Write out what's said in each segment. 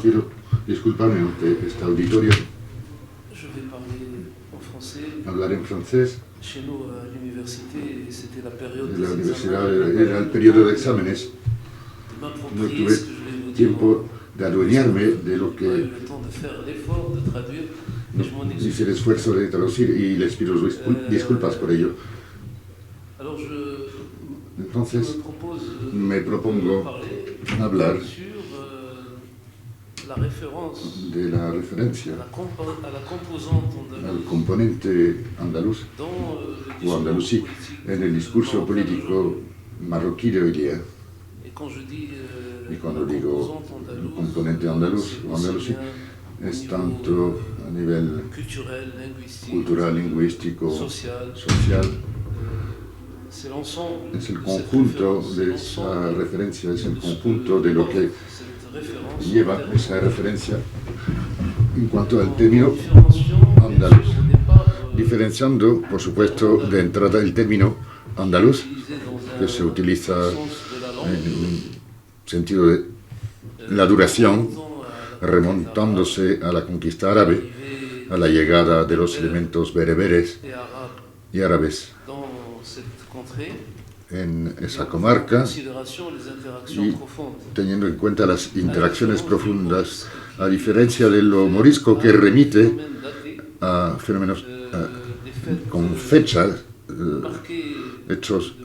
Quiero disculparme ante este auditorio. Hablar en francés. En la universidad era el periodo de exámenes. No tuve tiempo de adueñarme de lo que hice el esfuerzo de traducir y les pido disculpas por ello. Entonces, me propongo hablar de la referencia al componente andaluz o andalusí en el discurso político marroquí de hoy día. Y cuando digo componente andaluz o andalusí, es tanto a nivel cultural, lingüístico, social. Es el conjunto de esa referencia, es el conjunto de lo que lleva esa referencia en cuanto al término andaluz. Diferenciando, por supuesto, de entrada el término andaluz, que se utiliza en sentido de la duración, remontándose a la conquista árabe, a la llegada de los elementos bereberes y árabes en esa comarca, y teniendo en cuenta las interacciones profundas, a diferencia de lo morisco que remite a fenómenos con fechas, hechos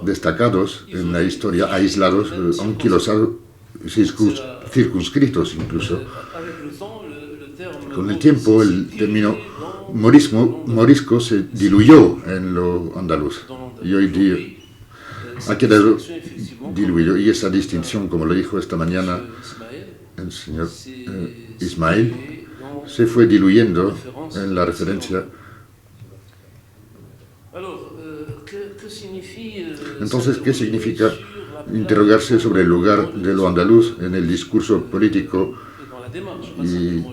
destacados en la historia, aislados, anquilosados, circunscritos incluso. Con el tiempo, el término morisco se diluyó en lo andaluz y hoy día ha quedado diluido, y esa distinción, como lo dijo esta mañana el señor Ismail, se fue diluyendo en la referencia. Entonces, ¿qué significa interrogarse sobre el lugar de lo andaluz en el discurso político y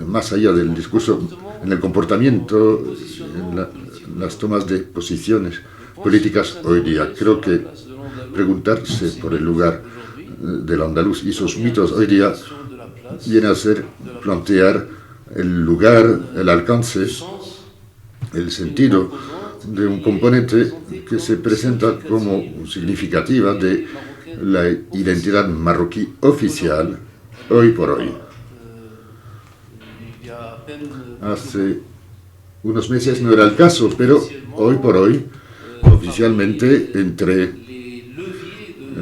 más allá del discurso, en el comportamiento, en las tomas de posiciones políticas hoy día? Creo que preguntarse por el lugar del andaluz y sus mitos hoy día viene a ser plantear el lugar, el alcance, el sentido de un componente que se presenta como significativa de la identidad marroquí oficial hoy por hoy. Hace unos meses no era el caso, pero hoy por hoy, oficialmente, entre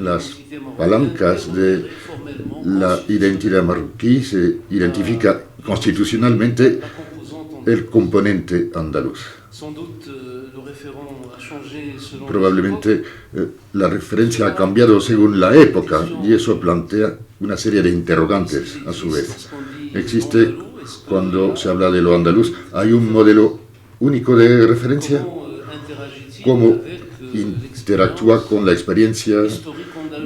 las palancas de la identidad marroquí se identifica constitucionalmente el componente andaluz. Probablemente la referencia ha cambiado según la época y eso plantea una serie de interrogantes a su vez. Existe, cuando se habla de lo andaluz, ¿hay un modelo único de referencia? ¿Cómo interactúa con la experiencia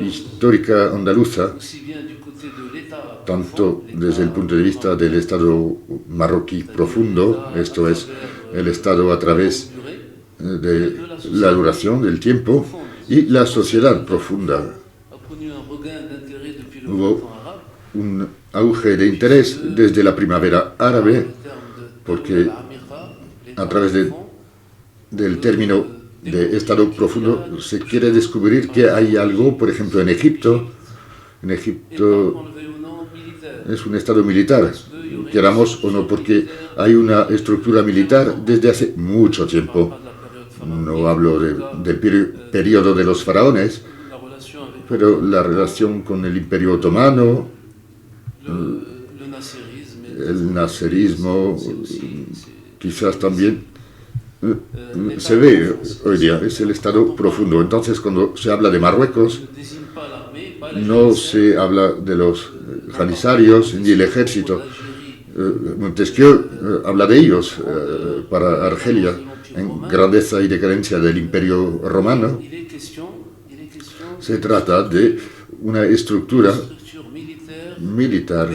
histórica andaluza, tanto desde el punto de vista del Estado marroquí profundo, esto es, el Estado a través de la duración del tiempo, y la sociedad profunda? Hubo un auge de interés desde la primavera árabe, porque a través del término de Estado profundo se quiere descubrir que hay algo, por ejemplo, en Egipto. En Egipto es un Estado militar, queramos o no, porque hay una estructura militar desde hace mucho tiempo. No hablo del periodo de los faraones, pero la relación con el Imperio Otomano, el naserismo, quizás también se ve hoy día, es el Estado profundo. Entonces, cuando se habla de Marruecos, no se habla de los janisarios ni el ejército. Montesquieu habla de ellos para Argelia, en grandeza y decadencia del Imperio Romano. Se trata de una estructura militar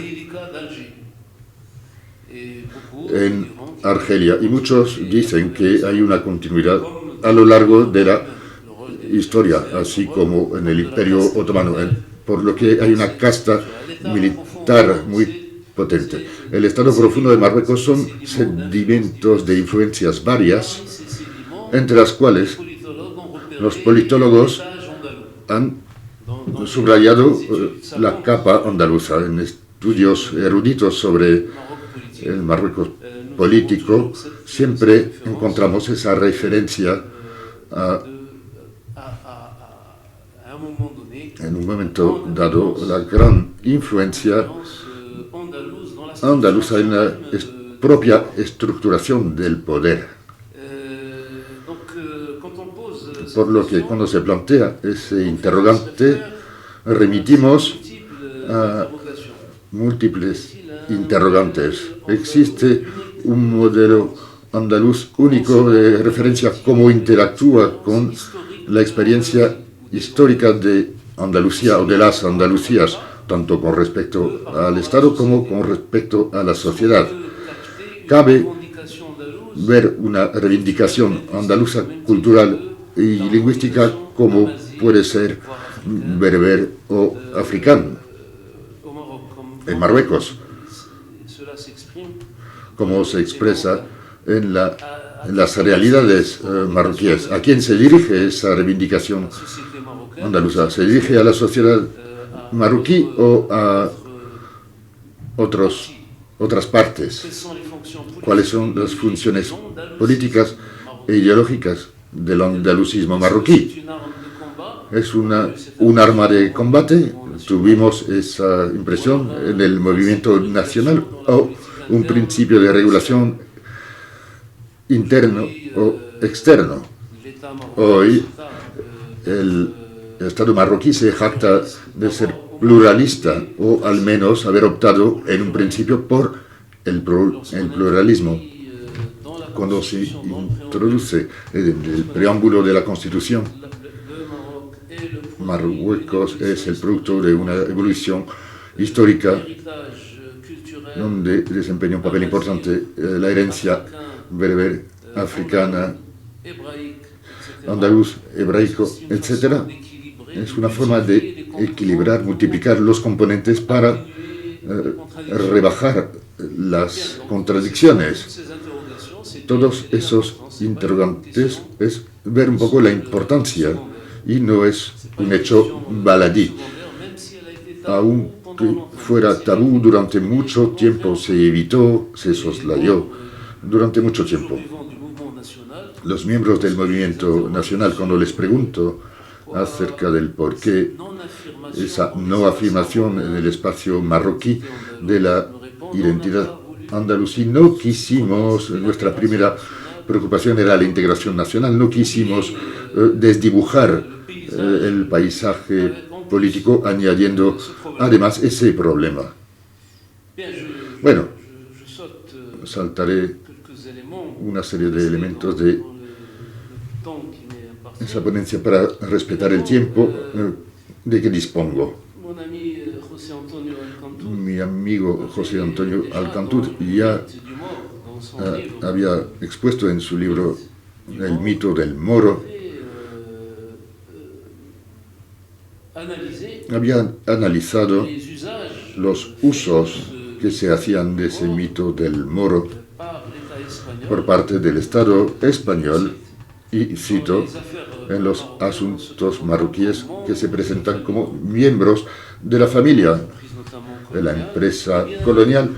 en Argelia, y muchos dicen que hay una continuidad a lo largo de la historia, así como en el Imperio Otomano, por lo que hay una casta militar muy potente. El estado profundo de Marruecos son sedimentos de influencias varias, entre las cuales los politólogos han subrayado la capa andaluza. En estudios eruditos sobre el Marruecos político siempre encontramos esa referencia a, en un momento dado, la gran influencia andaluza en la propia estructuración del poder. Por lo que cuando se plantea ese interrogante, remitimos a múltiples interrogantes. ¿Existe un modelo andaluz único de referencia? ¿Cómo interactúa con la experiencia histórica de Andalucía o de las Andalucías, tanto con respecto al Estado como con respecto a la sociedad? Cabe ver una reivindicación andaluza cultural y lingüística como puede ser bereber o africano en Marruecos, como se expresa en las realidades marroquíes. ¿A quién se dirige esa reivindicación andaluza? ¿Se dirige a la sociedad marroquí o a otras partes? ¿Cuáles son las funciones políticas e ideológicas del andalucismo marroquí? ¿Es un arma de combate? ¿Tuvimos esa impresión en el movimiento nacional? ¿O un principio de regulación interno o externo? Hoy el Estado marroquí se jacta de ser pluralista, o al menos haber optado en un principio por el pluralismo. Cuando se introduce en el preámbulo de la Constitución, Marruecos es el producto de una evolución histórica donde desempeña un papel importante la herencia bereber, africana, andaluz, hebraico, etc. Es una forma de equilibrar, multiplicar los componentes para rebajar las contradicciones. Todos esos interrogantes es ver un poco la importancia, y no es un hecho baladí. Aunque fuera tabú durante mucho tiempo, se evitó, se soslayó durante mucho tiempo. Los miembros del movimiento nacional, cuando les pregunto acerca del porqué esa no afirmación en el espacio marroquí de la identidad andalusí, no quisimos, nuestra primera preocupación era la integración nacional, no quisimos desdibujar el paisaje político añadiendo además ese problema. Bueno, saltaré una serie de elementos de esa ponencia para respetar el tiempo de que dispongo. Mi amigo José Antonio Alcantud ya había expuesto en su libro El mito del moro, había analizado los usos que se hacían de ese mito del moro por parte del Estado español, y cito, en los asuntos marroquíes que se presentan como miembros de la familia de la empresa colonial.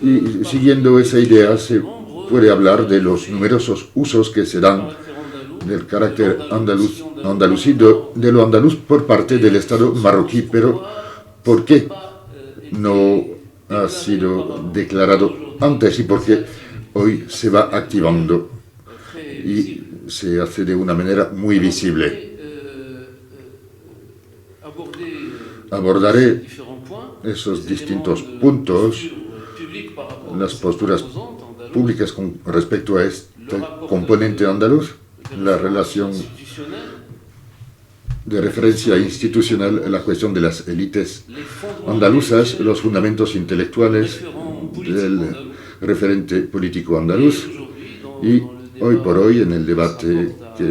Y siguiendo esa idea se puede hablar de los numerosos usos que se dan del carácter andalusí, de lo andaluz por parte del Estado marroquí. Pero ¿por qué no ha sido declarado antes y por qué hoy se va activando y se hace de una manera muy visible? Abordaré esos distintos puntos, las posturas públicas con respecto a este componente andaluz, la relación de referencia institucional, la cuestión de las élites andaluzas, los fundamentos intelectuales del referente político andaluz, y hoy por hoy en el debate que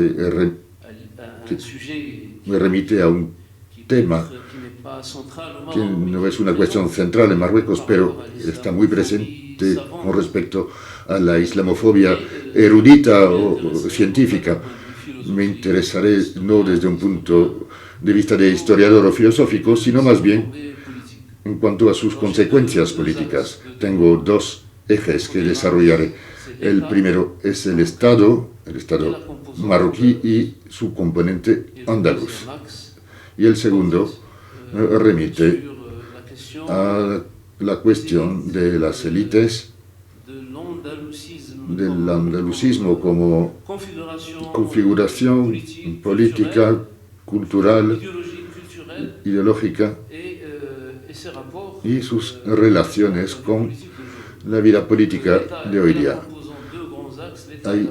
que me remite a un tema que no es una cuestión central en Marruecos, pero está muy presente con respecto a la islamofobia erudita o científica. Me interesaré no desde un punto de vista de historiador o filosófico, sino más bien en cuanto a sus consecuencias políticas. Tengo dos ejes que desarrollaré. El primero es el Estado marroquí y su componente andaluz. Y el segundo remite a la cuestión de las élites, del andalucismo como configuración política, cultural, ideológica y sus relaciones con la vida política de hoy día. Hay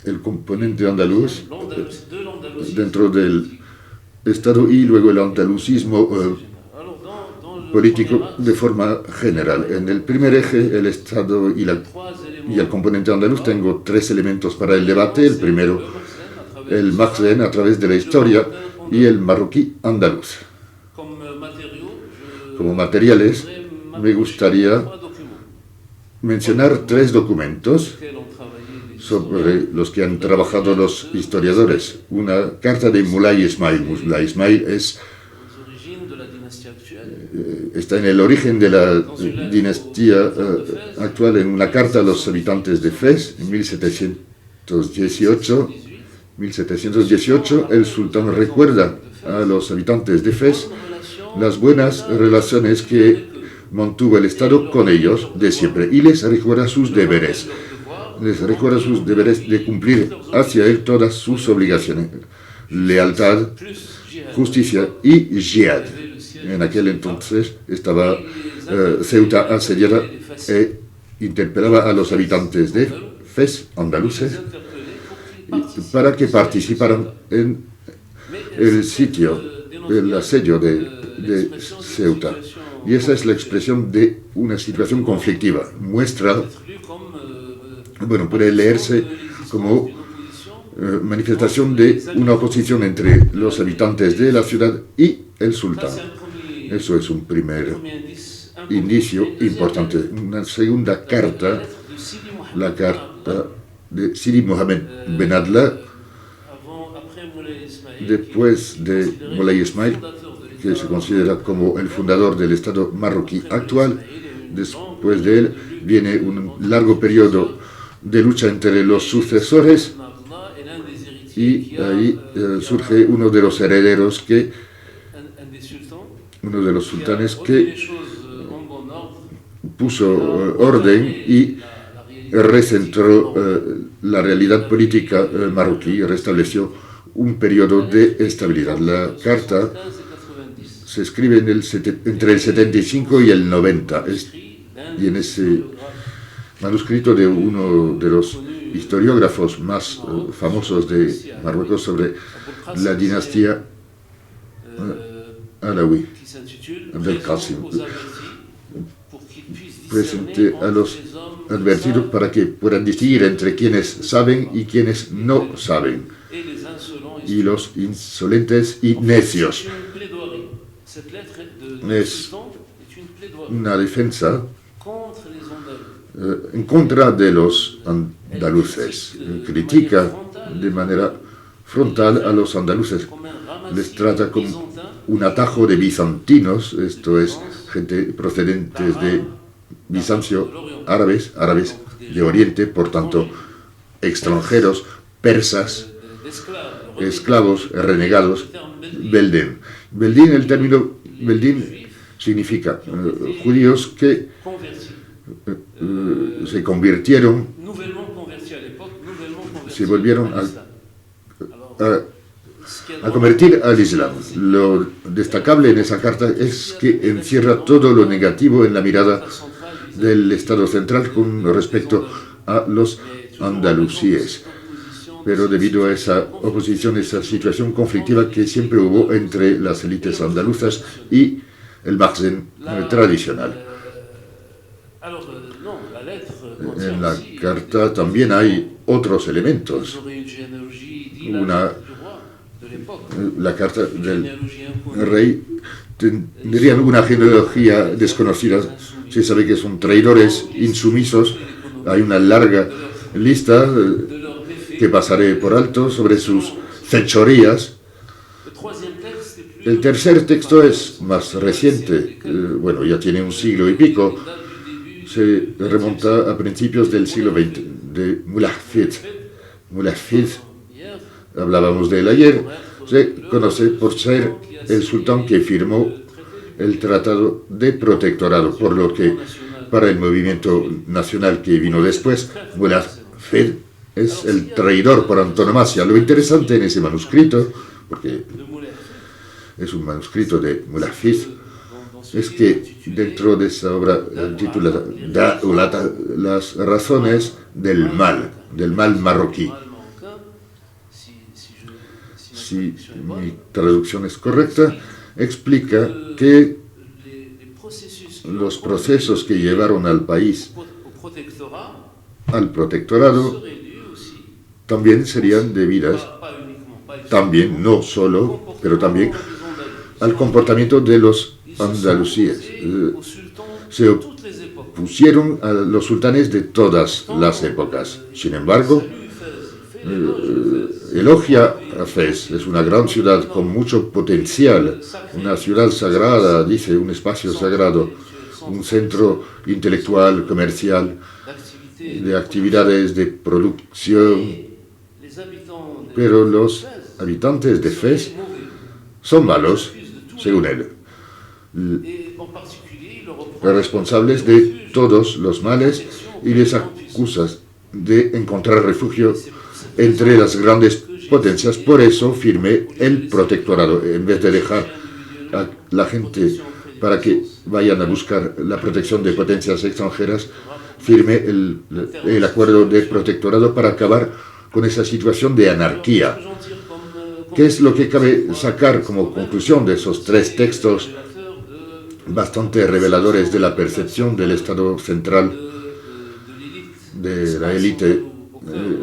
el componente andaluz dentro del Estado y luego el andalucismo político de forma general. En el primer eje, el Estado y el componente andaluz, tengo tres elementos para el debate. El primero, el Makhzen a través de la historia y el marroquí andaluz. Como materiales, me gustaría mencionar tres documentos sobre los que han trabajado los historiadores. Una carta de Moulay Ismail. Moulay Ismail está en el origen de la dinastía actual, en una carta a los habitantes de Fez en 1718. El sultán recuerda a los habitantes de Fez las buenas relaciones que mantuvo el Estado con ellos de siempre y les recuerda sus deberes. Les recuerda sus deberes de cumplir hacia él todas sus obligaciones. Lealtad, justicia y jihad. En aquel entonces estaba Ceuta asediada e interpelaba a los habitantes de Fez, andaluces, para que participaran en el asedio de Ceuta. Y esa es la expresión de una situación conflictiva. Muestra, puede leerse como manifestación de una oposición entre los habitantes de la ciudad y el sultán. Eso es un primer indicio importante. Una segunda carta, la carta de Sidi Mohamed Ben Adla, después de Moulay Ismail, que se considera como el fundador del Estado marroquí actual. Después de él viene un largo periodo de lucha entre los sucesores y ahí surge uno de los herederos uno de los sultanes que puso orden y recentró la realidad política marroquí y restableció un periodo de estabilidad. La carta se escribe entre el 75 y el 90, y en ese manuscrito de uno de los historiógrafos más famosos de Marruecos sobre la dinastía Alawi, Abdel Qasim, presente a los advertidos para que puedan distinguir entre quienes saben y quienes no saben, y los insolentes y necios. Es una defensa en contra de los andaluces. Critica de manera frontal a los andaluces. Les trata como un atajo de bizantinos, esto es, gente procedentes de Bizancio, árabes de Oriente, por tanto, extranjeros, persas, esclavos, renegados, Beldén. El término Beldín significa judíos que se convirtieron, se volvieron a convertir al Islam. Lo destacable en esa carta es que encierra todo lo negativo en la mirada del Estado central con respecto a los andalusíes. Pero debido a esa oposición, esa situación conflictiva que siempre hubo entre las élites andaluzas y el Makhzen tradicional. En la carta también hay otros elementos. la carta del rey, tendrían una genealogía desconocida. Se sabe que son traidores insumisos. Hay una larga lista que pasaré por alto sobre sus fechorías. El tercer texto es más reciente, bueno, ya tiene un siglo y pico, se remonta a principios del siglo XX, de Mullah Fid. Mullah Fid, hablábamos de él ayer, se conoce por ser el sultán que firmó el Tratado de Protectorado, por lo que para el movimiento nacional que vino después, Mullah Fid es el traidor por antonomasia. Lo interesante en ese manuscrito, porque es un manuscrito de Mullah Fid, es que dentro de esa obra titulada Las razones del mal marroquí. Si mi traducción es correcta, explica que los procesos que llevaron al país al protectorado también serían debidas, también, no solo, pero también al comportamiento de los andalusíes. Se opusieron a los sultanes de todas las épocas. Sin embargo, elogia a Fez. Es una gran ciudad con mucho potencial, una ciudad sagrada, dice, un espacio sagrado, un centro intelectual, comercial, de actividades de producción. Pero los habitantes de Fez son malos, según él, responsables de todos los males, y les acusas de encontrar refugio entre las grandes potencias. Por eso firmé el protectorado, en vez de dejar a la gente para que vayan a buscar la protección de potencias extranjeras. Firmé el acuerdo de protectorado para acabar con esa situación de anarquía. ¿Qué es lo que cabe sacar como conclusión de esos tres textos bastante reveladores de la percepción del Estado central, de la élite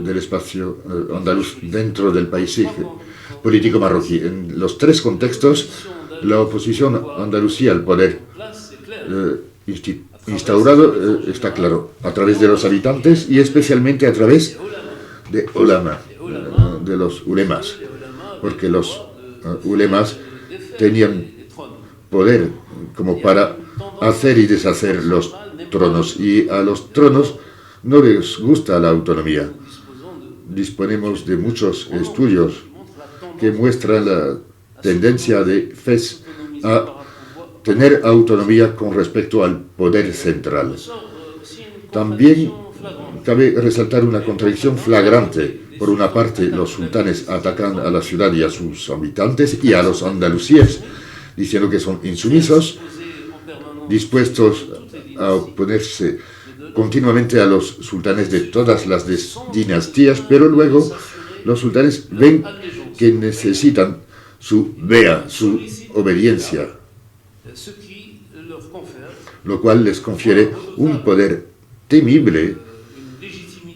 del espacio andaluz dentro del paisaje político marroquí? En los tres contextos, la oposición andalusí al poder instaurado está claro, a través de los habitantes y especialmente a través de de los ulemas, porque los ulemas tenían poder como para hacer y deshacer los tronos, y a los tronos no les gusta la autonomía. Disponemos de muchos estudios que muestran la tendencia de Fez a tener autonomía con respecto al poder central. También cabe resaltar una contradicción flagrante. Por una parte, los sultanes atacan a la ciudad y a sus habitantes y a los andalusíes, diciendo que son insumisos, dispuestos a oponerse continuamente a los sultanes de todas las dinastías, pero luego los sultanes ven que necesitan su vea, su obediencia, lo cual les confiere un poder temible,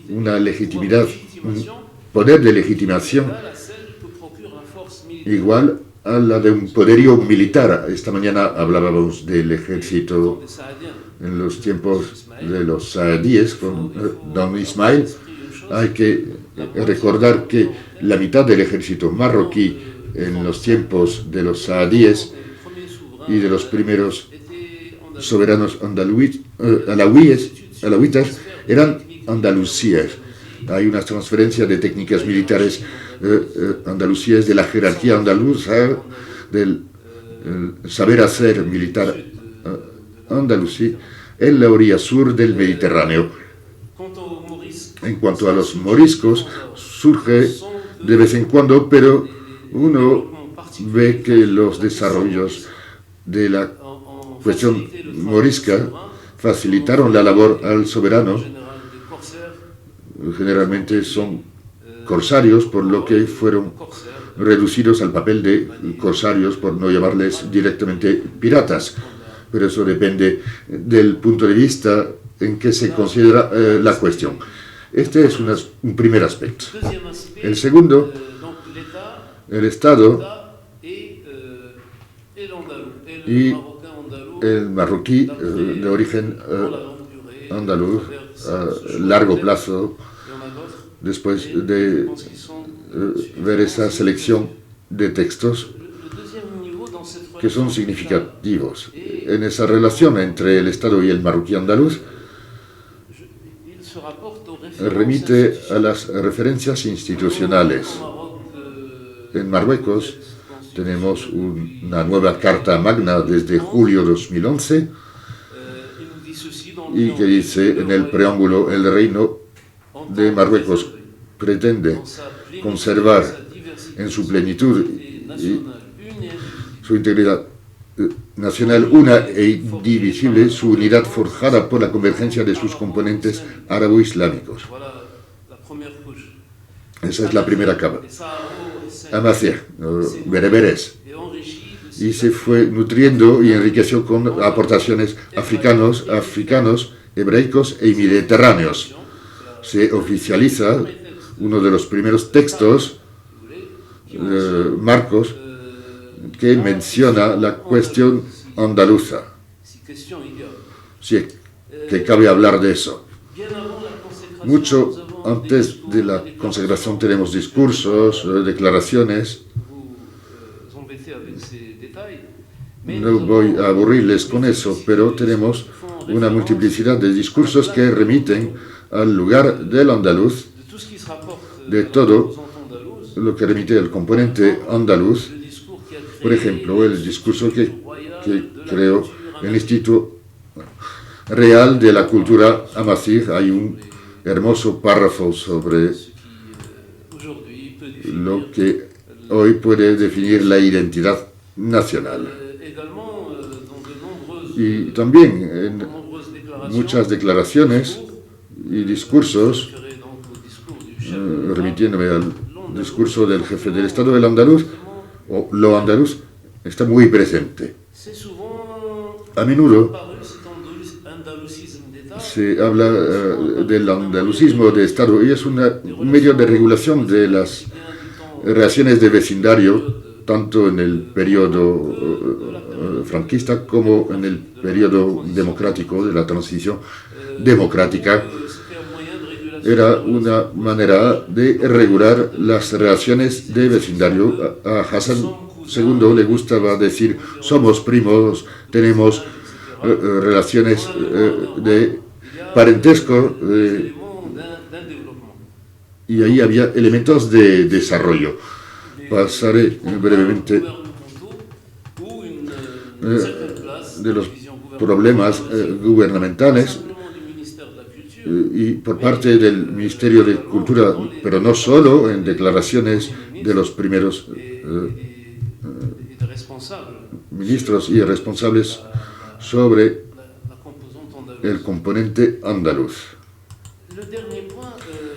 una legitimidad, un poder de legitimación igual a la de un poderío militar. Esta mañana hablábamos del ejército en los tiempos de los saadíes con Don Ismail. Hay que recordar que la mitad del ejército marroquí en los tiempos de los saadíes y de los primeros soberanos alawitas eran andalusíes. Hay una transferencia de técnicas militares andalusíes, de la jerarquía andaluza, del saber hacer militar andalusí en la orilla sur del Mediterráneo. En cuanto a los moriscos, surge de vez en cuando, pero uno ve que los desarrollos de la cuestión morisca facilitaron la labor al soberano. Generalmente son corsarios, por lo que fueron reducidos al papel de corsarios, por no llamarles directamente piratas. Pero eso depende del punto de vista en que se considera la cuestión. Este es un primer aspecto. El segundo el Estado y el marroquí de origen andaluz a largo plazo, después de ver esa selección de textos que son significativos. En esa relación entre el Estado y el marroquí andaluz, remite a las referencias institucionales. En Marruecos tenemos una nueva Carta Magna desde julio de 2011 y que dice en el preámbulo: el reino de Marruecos pretende conservar en su plenitud y su integridad nacional una e indivisible, su unidad forjada por la convergencia de sus componentes árabo-islámicos. Esa es la primera capa. Amazigh, bereberes, y se fue nutriendo y enriqueció con aportaciones africanos, hebraicos e mediterráneos. Se oficializa uno de los primeros textos, marcos, que menciona la cuestión andaluza. Sí, que cabe hablar de eso. Mucho antes de la consagración tenemos discursos, declaraciones. No voy a aburrirles con eso, pero tenemos una multiplicidad de discursos que remiten al lugar del andaluz, de todo lo que remite al componente andaluz. Por ejemplo, el discurso que creó el Instituto Real de la Cultura Amazigh. Hay un hermoso párrafo sobre lo que hoy puede definir la identidad nacional. Y también en muchas declaraciones y discursos, remitiéndome al discurso del jefe del Estado del andaluz, o lo andaluz, está muy presente. A menudo se habla del andalucismo de Estado y es un medio de regulación de las relaciones de vecindario, tanto en el periodo franquista como en el periodo democrático de la transición democrática. Era una manera de regular las relaciones de vecindario. A Hassan II le gustaba decir: somos primos, tenemos relaciones de parentesco, y ahí había elementos de desarrollo. Pasaré brevemente de los problemas gubernamentales y por parte del Ministerio de Cultura, pero no solo, en declaraciones de los primeros ministros y responsables sobre el componente andaluz.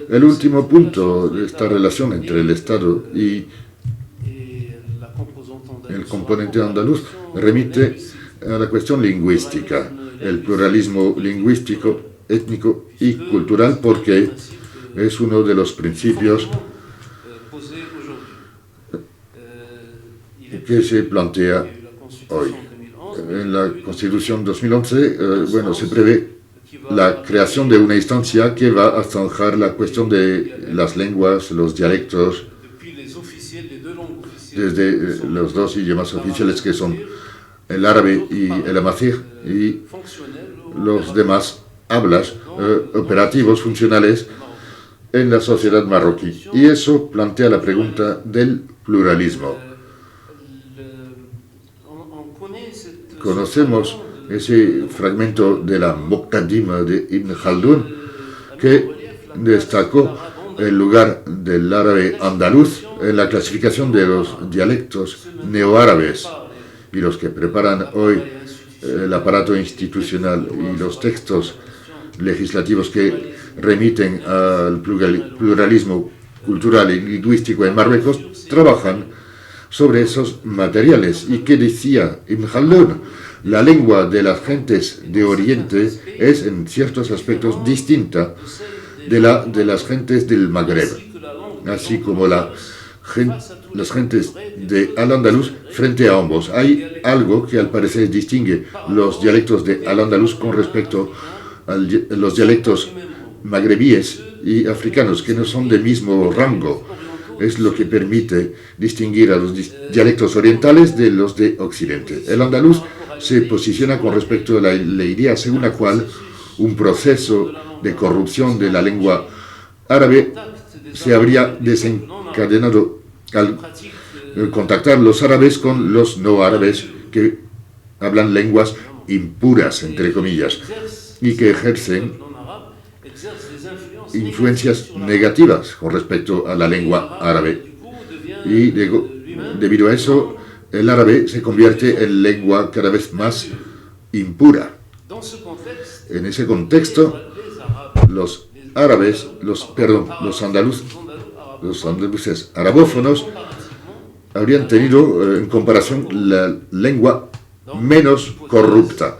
El último punto de esta relación entre el Estado y el componente andaluz remite a la cuestión lingüística, el pluralismo lingüístico, étnico y cultural, porque es uno de los principios que se plantea hoy. En la Constitución 2011, se prevé la creación de una instancia que va a zanjar la cuestión de las lenguas, los dialectos, desde los dos idiomas oficiales que son el árabe y el amazigh, y los demás hablas operativos, funcionales en la sociedad marroquí. Y eso plantea la pregunta del pluralismo. Conocemos ese fragmento de la Muqaddima de Ibn Khaldun que destacó el lugar del árabe andaluz en la clasificación de los dialectos neoárabes, y los que preparan hoy el aparato institucional y los textos legislativos que remiten al pluralismo cultural y lingüístico en Marruecos trabajan sobre esos materiales. ¿Y qué decía Ibn Khaldun? La lengua de las gentes de Oriente es en ciertos aspectos distinta de la de las gentes del Magreb, así como la las gentes de al-Andalus frente a ambos. Hay algo que al parecer distingue los dialectos de al-Andalus con respecto a los dialectos magrebíes y africanos, que no son del mismo rango. Es lo que permite distinguir a los dialectos orientales de los de Occidente. El andaluz se posiciona con respecto a la idea según la cual un proceso de corrupción de la lengua árabe se habría desencadenado al contactar los árabes con los no árabes que hablan lenguas impuras, entre comillas, y que ejercen influencias negativas con respecto a la lengua árabe. Y debido a eso, el árabe se convierte en lengua cada vez más impura. En ese contexto, los andaluces arabófonos habrían tenido, en comparación, la lengua menos corrupta,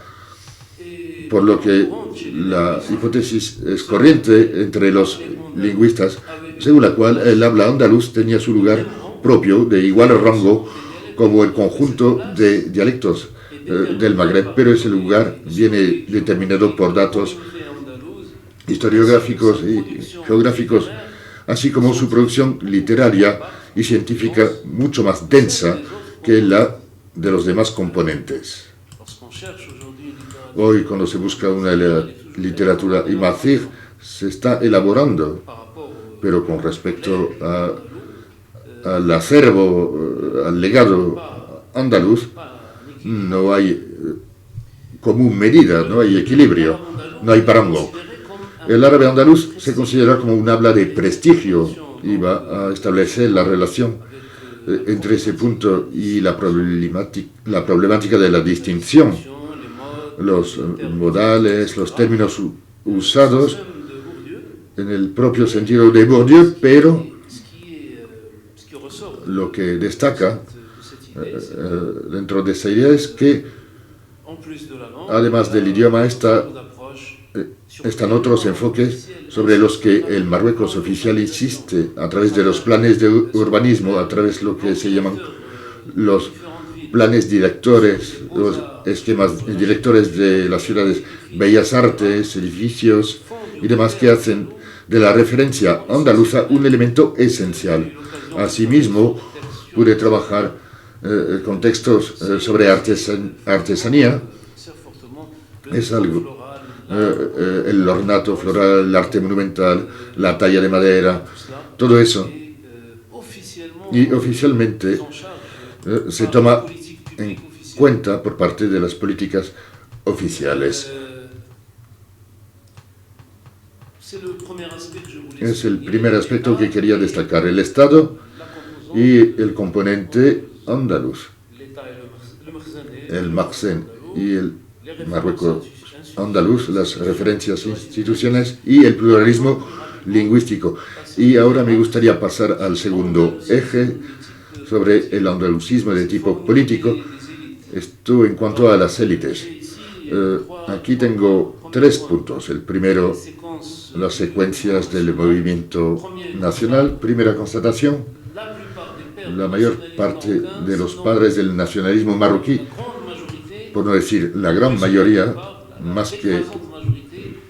por lo que la hipótesis es corriente entre los lingüistas, según la cual el habla andaluz tenía su lugar propio de igual rango como el conjunto de dialectos del Magreb, pero ese lugar viene determinado por datos historiográficos y geográficos, así como su producción literaria y científica mucho más densa que la de los demás componentes. Hoy, cuando se busca una literatura imazigh, se está elaborando, pero con respecto al acervo, al legado andaluz, no hay común medida, no hay equilibrio, no hay parango. El árabe andaluz se considera como un habla de prestigio y va a establecer la relación entre ese punto y la problemática de la distinción, los modales, los términos usados en el propio sentido de Bourdieu, pero lo que destaca dentro de esa idea es que, además del idioma, están otros enfoques sobre los que el Marruecos oficial insiste a través de los planes de urbanismo, a través de lo que se llaman los planes directores, los esquemas directores de las ciudades, bellas artes, edificios y demás, que hacen de la referencia andaluza un elemento esencial. Asimismo, pude trabajar contextos sobre artesanía. Es algo, el ornato floral, el arte monumental, la talla de madera, todo eso. Y oficialmente se toma en cuenta por parte de las políticas oficiales. Es el primer aspecto que quería destacar, el Estado y el componente andaluz, el Makhzen y el Marruecos andaluz, las referencias institucionales y el pluralismo lingüístico. Y ahora me gustaría pasar al segundo eje sobre el andalucismo de tipo político, esto en cuanto a las élites. Aquí tengo 3 puntos. El primero, las secuencias del movimiento nacional. Primera constatación: la mayor parte de los padres del nacionalismo marroquí, por no decir la gran mayoría, más que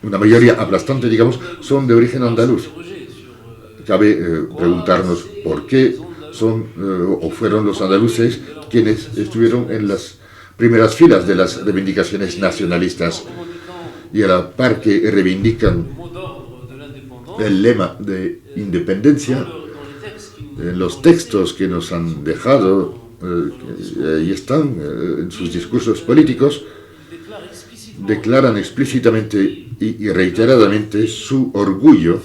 una mayoría aplastante, digamos, son de origen andaluz. Cabe preguntarnos por qué son o fueron los andaluces quienes estuvieron en las primeras filas de las reivindicaciones nacionalistas, y a la par que reivindican el lema de independencia, en los textos que nos han dejado, y están en sus discursos políticos, declaran explícitamente y reiteradamente su orgullo,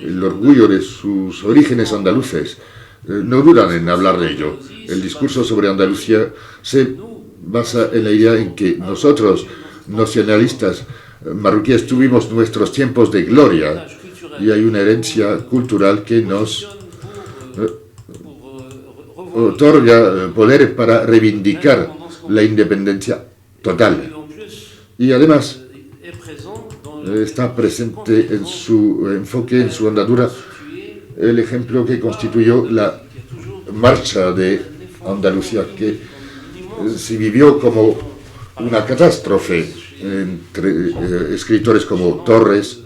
el orgullo de sus orígenes andaluces. No dudan en hablar de ello. El discurso sobre Andalucía se basa en la idea en que nosotros, nacionalistas marroquíes, tuvimos nuestros tiempos de gloria, y hay una herencia cultural que nos otorga poder para reivindicar la independencia total. Y además está presente en su enfoque, en su andadura, el ejemplo que constituyó la marcha de Andalucía, que se vivió como una catástrofe entre escritores como Torres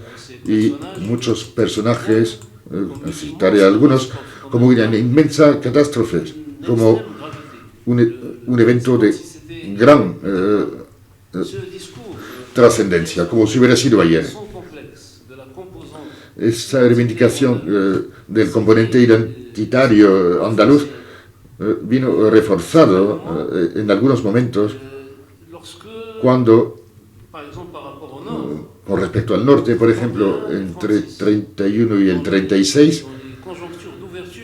y muchos personajes, citaré algunos, como una inmensa catástrofe, como un evento de gran trascendencia, como si hubiera sido ayer. Esa reivindicación del componente identitario andaluz vino reforzado en algunos momentos cuando, con respecto al norte, por ejemplo, entre el 31 y el 36,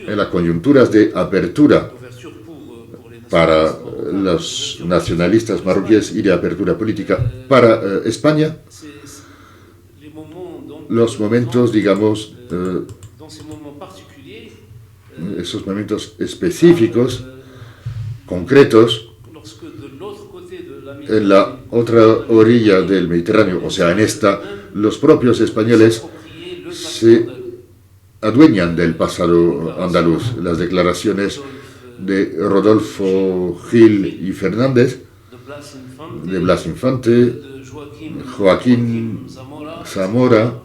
en las coyunturas de apertura para los nacionalistas marroquíes y de apertura política para España, los momentos, digamos, esos momentos específicos, concretos, en la otra orilla del Mediterráneo, o sea, en esta, los propios españoles se adueñan del pasado andaluz. Las declaraciones de Rodolfo Gil y Fernández, de Blas Infante, Joaquín Zamora,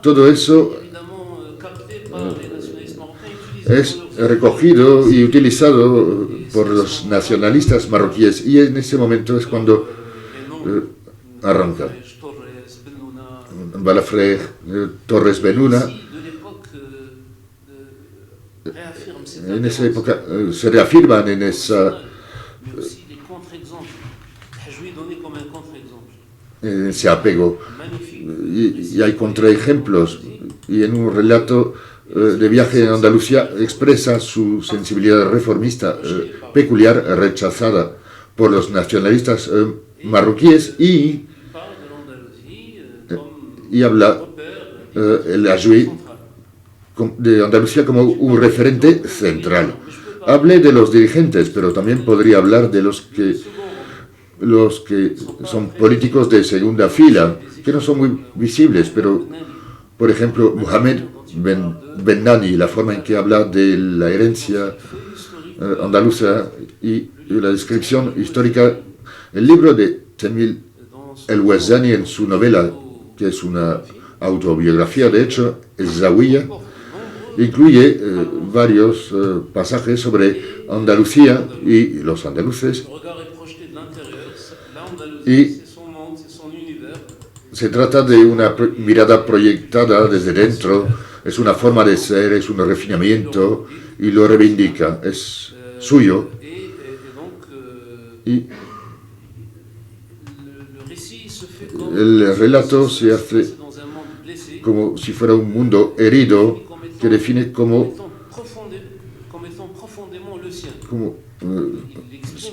todo eso es recogido y utilizado por los nacionalistas marroquíes, y en ese momento es cuando arranca. Balafré, Torres Benuna, en esa época se reafirman en ese apego, y hay contraejemplos, y en un relato de viaje en Andalucía expresa su sensibilidad reformista peculiar, rechazada por los nacionalistas marroquíes, y habla el Ajuí de Andalucía como un referente central. Hablé de los dirigentes, pero también podría hablar de los que son políticos de segunda fila, que no son muy visibles, pero, por ejemplo, Mohamed Ben Nani, la forma en que habla de la herencia andaluza y la descripción histórica. El libro de Temil El Wazani, en su novela, que es una autobiografía, de hecho, es Zawiya, incluye varios pasajes sobre Andalucía y los andaluces, y se trata de una mirada proyectada desde dentro, es una forma de ser, es un refinamiento, y lo reivindica, es suyo. Y el relato se hace como si fuera un mundo herido, que define como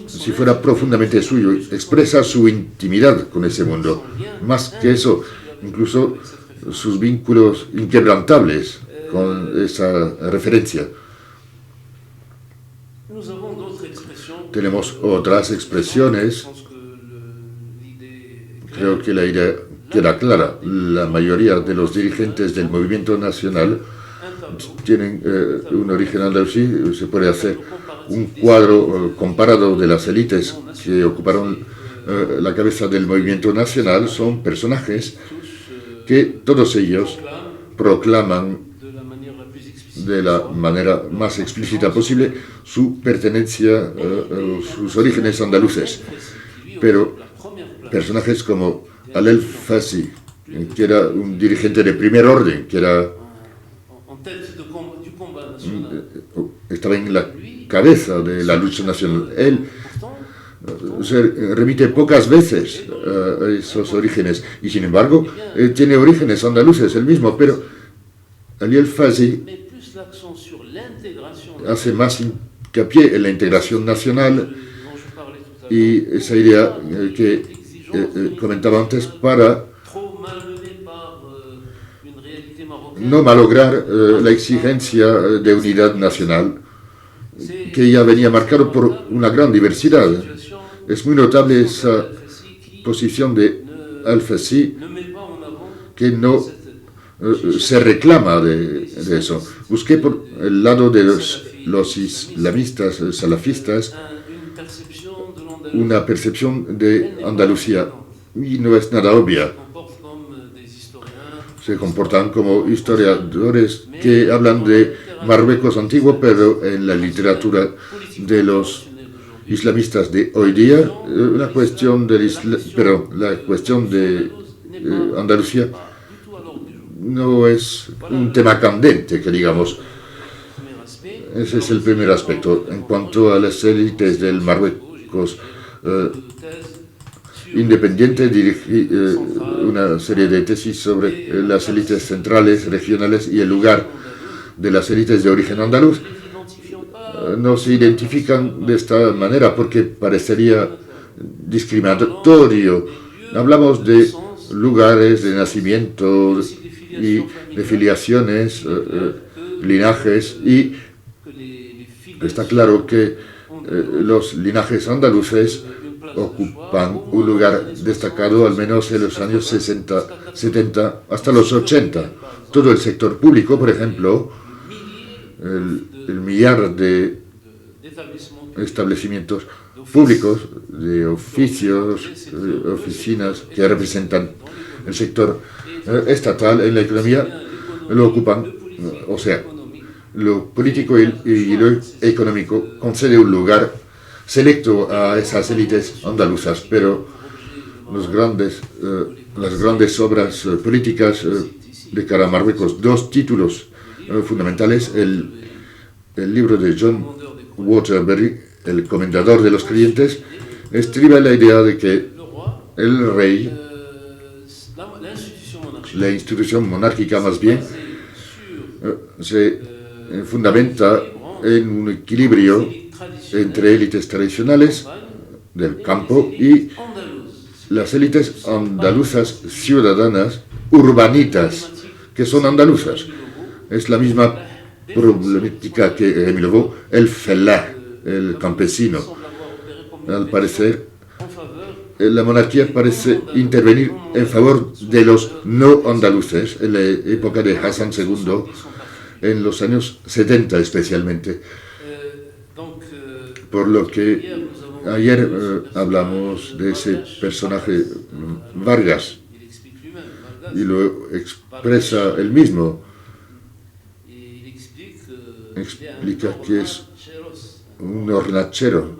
si fuera profundamente suyo, expresa su intimidad con ese mundo. Más que eso, incluso sus vínculos inquebrantables con esa referencia. Tenemos otras expresiones. Creo que la idea queda clara. La mayoría de los dirigentes del movimiento nacional tienen un origen andalusí. Se puede hacer un cuadro comparado de las élites que ocuparon la cabeza del movimiento nacional. Son personajes que todos ellos proclaman de la manera más explícita posible su pertenencia, sus orígenes andaluces. Pero personajes como Alel Fassi, que era un dirigente de primer orden, que estaba en la cabeza de la lucha nacional. Él se remite pocas veces a esos orígenes, y sin embargo tiene orígenes andaluces el mismo, pero Alel Fassi hace más hincapié en la integración nacional y esa idea que comentaba antes, para no malograr la exigencia de unidad nacional, que ya venía marcado por una gran diversidad. Es muy notable esa posición de Al-Fassi, que no se reclama de eso. Busqué por el lado de los los islamistas salafistas una percepción de Andalucía, y no es nada obvia. Se comportan como historiadores que hablan de Marruecos antiguo, pero en la literatura de los islamistas de hoy día, la cuestión de Andalucía no es un tema candente, que digamos. Ese es el primer aspecto. En cuanto a las élites del Marruecos independiente, dirigí una serie de tesis sobre las élites centrales, regionales y el lugar de las élites de origen andaluz. No se identifican de esta manera porque parecería discriminatorio. Hablamos de lugares de nacimiento y de filiaciones, linajes, y está claro que los linajes andaluces ocupan un lugar destacado al menos en los años 60, 70 hasta los 80. Todo el sector público, por ejemplo, el millar de establecimientos públicos, de oficios, oficinas que representan el sector estatal en la economía, lo ocupan, o sea, lo político y lo económico concede un lugar selecto a esas élites andaluzas, pero las grandes obras políticas de cara a Marruecos, dos títulos fundamentales, el libro de John Waterbury, El Comendador de los Creyentes, estriba la idea de que el rey, la institución monárquica más bien, se fundamenta en un equilibrio entre élites tradicionales del campo y las élites andaluzas ciudadanas urbanitas, que son andaluzas. Es la misma problemática que Emilio, el fellah, el campesino. Al parecer, la monarquía parece intervenir en favor de los no andaluces en la época de Hassan II, en los años 70 especialmente. Por lo que ayer hablamos de ese personaje Vargas, y lo expresa él mismo. Explica que es un hornachero.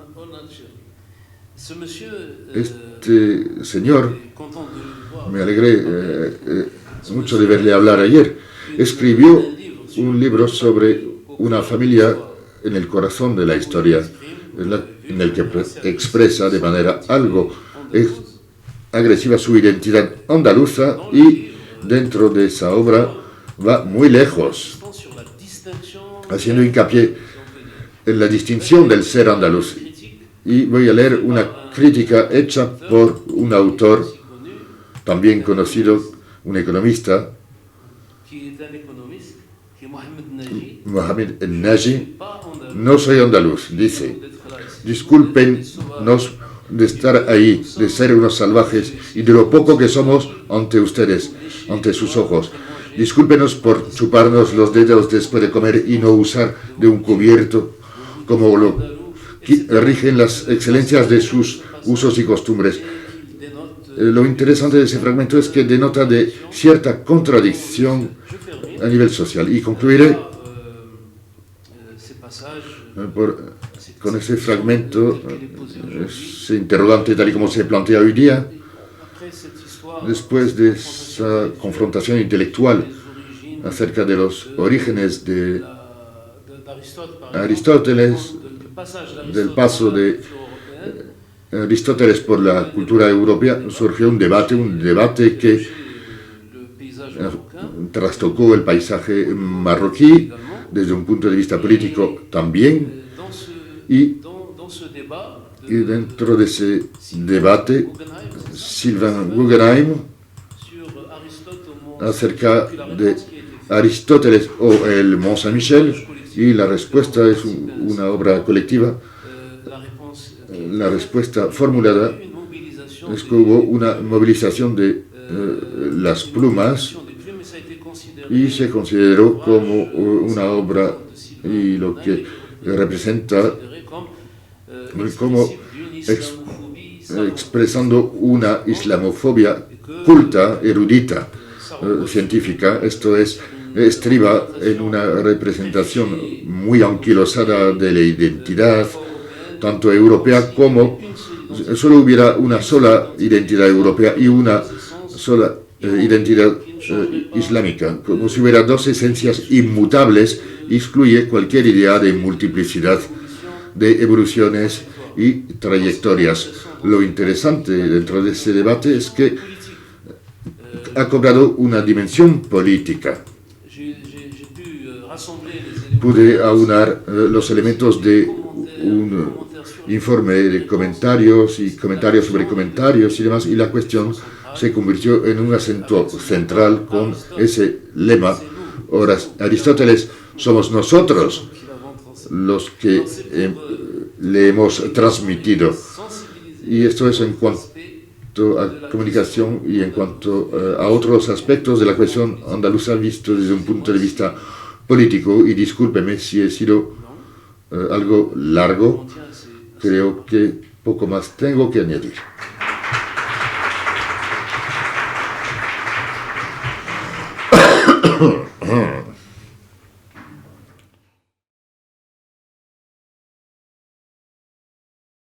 Este señor, me alegré mucho de verle hablar ayer, escribió un libro sobre una familia en el corazón de la historia, en el que expresa de manera algo agresiva su identidad andaluza, y dentro de esa obra va muy lejos, haciendo hincapié en la distinción del ser andaluz. Y voy a leer una crítica hecha por un autor también conocido, un economista, Mohamed El-Naji. No soy andaluz, dice. Discúlpenos de estar ahí, de ser unos salvajes y de lo poco que somos ante ustedes, ante sus ojos. Discúlpenos por chuparnos los dedos después de comer y no usar de un cubierto como lo rigen las excelencias de sus usos y costumbres. Lo interesante de ese fragmento es que denota de cierta contradicción a nivel social. Y concluiré con ese fragmento, ese interrogante tal y como se plantea hoy día. Después de esa confrontación intelectual acerca de los orígenes de Aristóteles, del paso de Aristóteles por la cultura europea, surgió un debate que trastocó el paisaje marroquí desde un punto de vista político también, y dentro de ese debate, Sylvain Guggenheim, acerca de Aristóteles o el Mont Saint-Michel, y la respuesta es una obra colectiva. La respuesta formulada es que hubo una movilización de las plumas y se consideró como una obra, y lo que representa como expresando una islamofobia culta, erudita, científica. Esto estriba en una representación muy anquilosada de la identidad, tanto europea como solo hubiera una sola identidad europea y una sola identidad islámica, como si hubiera dos esencias inmutables, excluye cualquier idea de multiplicidad, de evoluciones y trayectorias. Lo interesante dentro de ese debate es que ha cobrado una dimensión política. Pude aunar los elementos de un informe de comentarios y comentarios sobre comentarios y demás, y la cuestión se convirtió en un acento central con ese lema: Aristóteles, somos nosotros los que le hemos transmitido. Y esto es en cuanto a comunicación y en cuanto a otros aspectos de la cuestión andaluza visto desde un punto de vista político. Y discúlpeme si he sido algo largo, creo que poco más tengo que añadir.